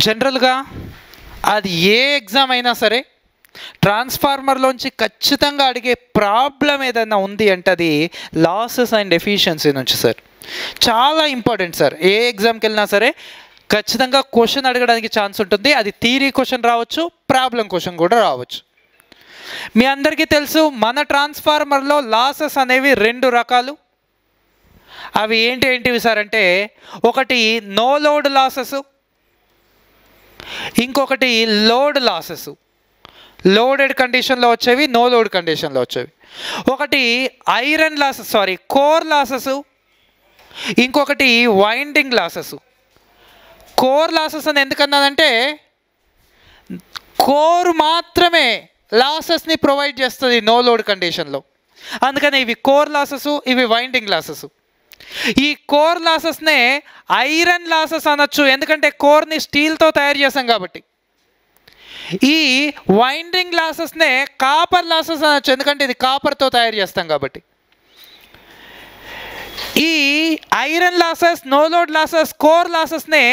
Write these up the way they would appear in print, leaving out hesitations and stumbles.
జనరల్గా అది ఏ ఎగ్జామ్ అయినా సరే ట్రాన్స్ఫార్మర్లోంచి ఖచ్చితంగా అడిగే ప్రాబ్లం ఏదైనా ఉంది అంటే అది లాసెస్ అండ్ ఎఫిషియన్సీ నుంచి సార్. చాలా ఇంపార్టెంట్ సార్. ఏ ఎగ్జామ్కి వెళ్ళినా సరే ఖచ్చితంగా క్వశ్చన్ అడగడానికి ఛాన్స్ ఉంటుంది. అది థియరీ క్వశ్చన్ రావచ్చు, ప్రాబ్లం క్వశ్చన్ కూడా రావచ్చు. మీ అందరికీ తెలుసు మన ట్రాన్స్ఫార్మర్లో లాసెస్ అనేవి రెండు రకాలు. అవి ఏంటివి సార్ అంటే, ఒకటి నో లోడ్ లాసెస్, ఇంకొకటి లోడ్ లాసెస్. లోడెడ్ కండిషన్లో వచ్చేవి, నో లోడ్ కండిషన్లో వచ్చేవి. ఒకటి ఐరన్ లాసెస్, కోర్ లాసెస్, ఇంకొకటి వైండింగ్ లాసెస్. కోర్ లాసెస్ అని ఎందుకన్నానంటే కోర్ మాత్రమే లాసెస్ని ప్రొవైడ్ చేస్తుంది నో లోడ్ కండిషన్లో, అందుకని ఇవి కోర్ లాసెస్, ఇవి వైండింగ్ లాసెస్. ఈ కోర్ లాసెస్నే ఐరన్ లాసెస్ అనొచ్చు, ఎందుకంటే కోర్ని స్టీల్తో తయారు చేసాం కాబట్టి. ఈ వైండింగ్ లాసెస్నే కాపర్ లాసెస్ అనొచ్చు, ఎందుకంటే ఇది కాపర్తో తయారు చేస్తాం కాబట్టి. ఈ iron losses, no load losses, core లాసెస్నే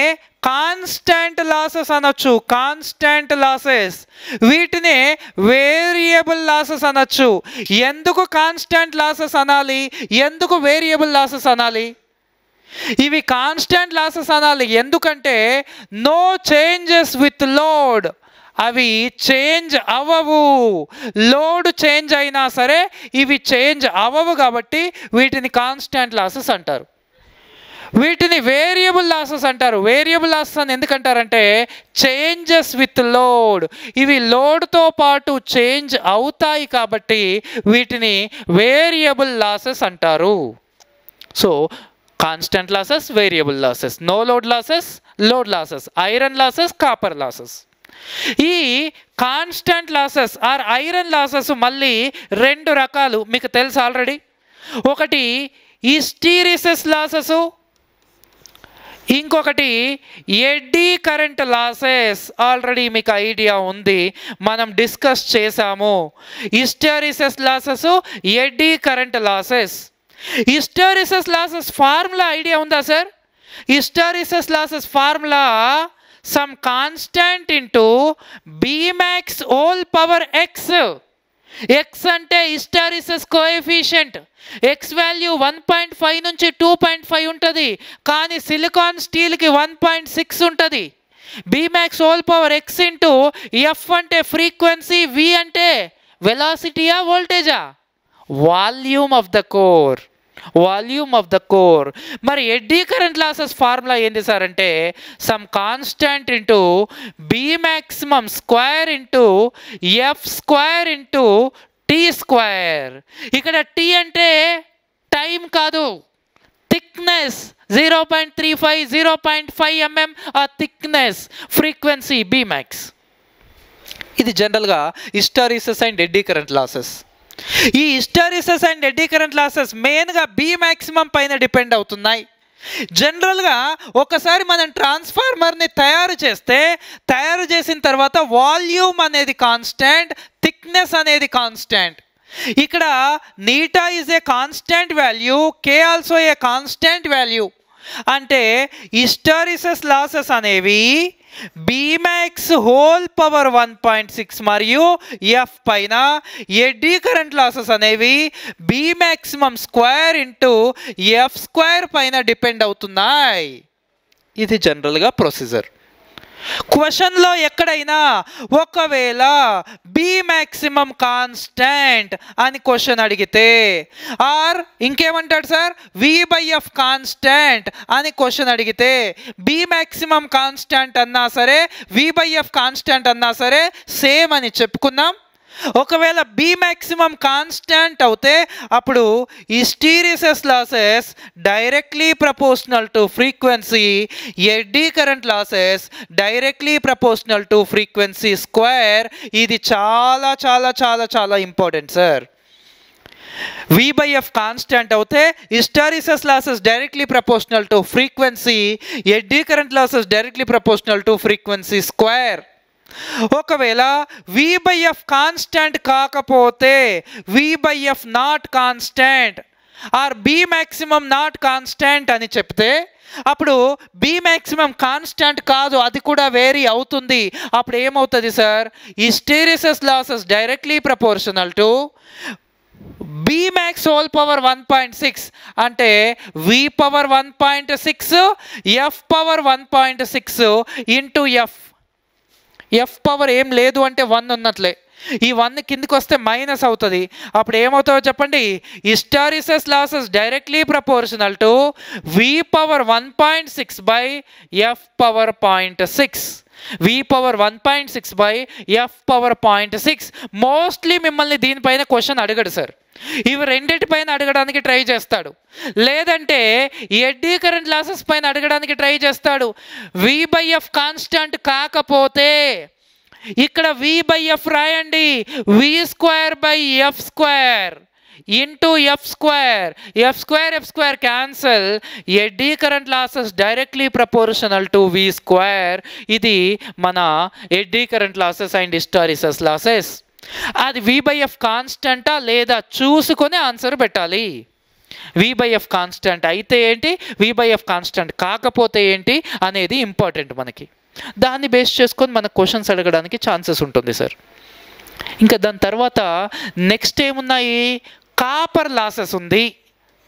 కాన్స్టాంట్ లాసెస్ అనొచ్చు, కాన్స్టాంట్ లాసెస్. వీటిని వేరియబుల్ లాసెస్ అనొచ్చు. ఎందుకు కాన్స్టాంట్ లాసెస్ అనాలి, ఎందుకు వేరియబుల్ లాసెస్ అనాలి? ఇవి కాన్స్టాంట్ లాసెస్ అనాలి ఎందుకంటే నో చేంజెస్ విత్ లోడ్, అవి చేంజ్ అవ్వవు. లోడ్ చేంజ్ అయినా సరే ఇవి చేంజ్ అవ్వవు కాబట్టి వీటిని కాన్స్టాంట్ లాసెస్ అంటారు. వీటిని వేరియబుల్ లాసెస్ అంటారు. వేరియబుల్ లాసెస్ అని ఎందుకంటారంటే చేంజెస్ విత్ లోడ్, ఇవి లోడ్తో పాటు చేంజ్ అవుతాయి కాబట్టి వీటిని వేరియబుల్ లాసెస్ అంటారు. So constant losses, variable losses, no load losses, load losses, iron losses, copper losses. ఈ constant losses are iron losses మళ్ళీ రెండు రకాలు, మీకు తెలుసు ఆల్రెడీ. ఒకటి హిస్టీరిసిస్ లాసెస్, ఇంకొకటి ఎడ్డీ కరెంట్ లాసెస్. ఆల్రెడీ మీకు ఐడియా ఉంది, మనం డిస్కస్ చేసాము. Hysteresis losses, eddy current losses. Hysteresis losses formula idea ఉందా sir? Hysteresis losses formula some constant into B max whole power X. X అంటే హిస్టెరిసిస్ కోఎఫిషియంట్. ఎక్స్ వాల్యూ 1.5 నుంచి 2.5 ఉంటుంది, కానీ silicon స్టీల్కి 1.6 ఉంటుంది. B max whole power X into F అంటే frequency, V అంటే వెలాసిటీయా వోల్టేజా? Volume of the core, volume of the core. మరి ఎడ్డీ కరెంట్ లాసెస్ ఫార్ములా ఏంటి సార్ అంటే some constant into B maximum square into F square into T square. ఇక్కడ T అంటే time కాదు, థిక్నెస్. 0.35, 0.5 mm ఆ థిక్నెస్, ఫ్రీక్వెన్సీ బీ మ్యాక్స్. ఇది జనరల్గా hysteresis and eddy current losses. ఈ hysteresis and eddy current losses మెయిన్గా B maximum పైన depend అవుతున్నాయి. జనరల్గా ఒకసారి మనం ట్రాన్స్ఫార్మర్ని తయారు చేసిన తర్వాత వాల్యూమ్ అనేది కాన్స్టాంట్, థిక్నెస్ అనేది కాన్స్టాంట్. ఇక్కడ eta is a constant value, K also a constant value. అంటే హిస్టెరిసిస్ లాసెస్ అనేవి బీమాక్స్ హోల్ పవర్ 1.6 మరియు ఎఫ్ పైన, ఎడ్డీ కరెంట్ లాసెస్ అనేవి B maximum square into F square పైన డిపెండ్ అవుతున్నాయి. ఇది జనరల్గా ప్రొసీజర్. క్వశ్చన్లో ఎక్కడైనా ఒకవేళ బీ మ్యాక్సిమం కాన్స్టాంట్ అని క్వశ్చన్ అడిగితే, ఆర్ ఇంకేమంటాడు sir V by F constant అని క్వశ్చన్ అడిగితే, బీ మ్యాక్సిమం కాన్స్టాంట్ అన్నా సరే, వి బై ఎఫ్ కాన్స్టాంట్ అన్నా సరే సేమ్ అని చెప్పుకున్నాం. ఒకవేళ బీ మ్యాక్సిమం కాన్స్టాంట్ అవుతే అప్పుడు hysteresis losses directly proportional to frequency, eddy current losses directly proportional to frequency square. ఇది చాలా చాలా చాలా చాలా important sir. V by F constant అవుతే hysteresis losses directly proportional to frequency, eddy current losses directly proportional to frequency square. ఒకవేళ V by F constant కాకపోతే, V by F not constant, or B maximum not constant అని చెప్తే అప్పుడు B maximum constant కాదు, అది కూడా vary అవుతుంది. అప్పుడు ఏమవుతుంది sir? Hysteresis losses directly proportional to be max whole power 1.6 అంటే వి power 1.6 F power 1.6 into F power ఏం లేదు అంటే 1 ఉన్నట్లే. ఈ 1 కిందికి వస్తే మైనస్ అవుతుంది. అప్పుడు ఏమవుతుందో చెప్పండి? Hysteresis losses directly proportional to we power 1.6 by F power 0.6. We power 1.6 by F power 0.6. Mostly మిమ్మల్ని దీనిపైన క్వశ్చన్ అడగడు సార్. ఇవి రెండింటిపైన అడగడానికి ట్రై చేస్తాడు, లేదంటే ఎడ్డీ కరెంట్ లాసెస్ పైన అడగడానికి ట్రై చేస్తాడు. వి బై ఎఫ్ కాన్స్టాంట్ కాకపోతే ఇక్కడ వి బై ఎఫ్ రాయండి. V square by F square into F square. F square cancel. Eddy current losses directly proportional to V square. ఇది మన eddy current losses and hysteresis losses. అది V by F కాన్స్టెంటా లేదా చూసుకొని answer పెట్టాలి. వి by F constant అయితే ఏంటి, వి by F constant కాకపోతే ఏంటి అనేది ఇంపార్టెంట్ మనకి. దాన్ని బేస్ చేసుకొని మనకు క్వశ్చన్స్ అడగడానికి ఛాన్సెస్ ఉంటుంది సార్. ఇంకా దాని తర్వాత నెక్స్ట్ ఏమున్నాయి? కాపర్ లాసెస్ ఉంది.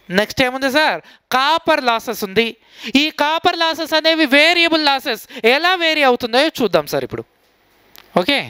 నెక్స్ట్ ఏముంది సార్? కాపర్ లాసెస్ ఉంది. ఈ కాపర్ లాసెస్ అనేవి వేరియబుల్ లాసెస్. ఎలా వేరీ అవుతుందో చూద్దాం సార్ ఇప్పుడు. ఓకే.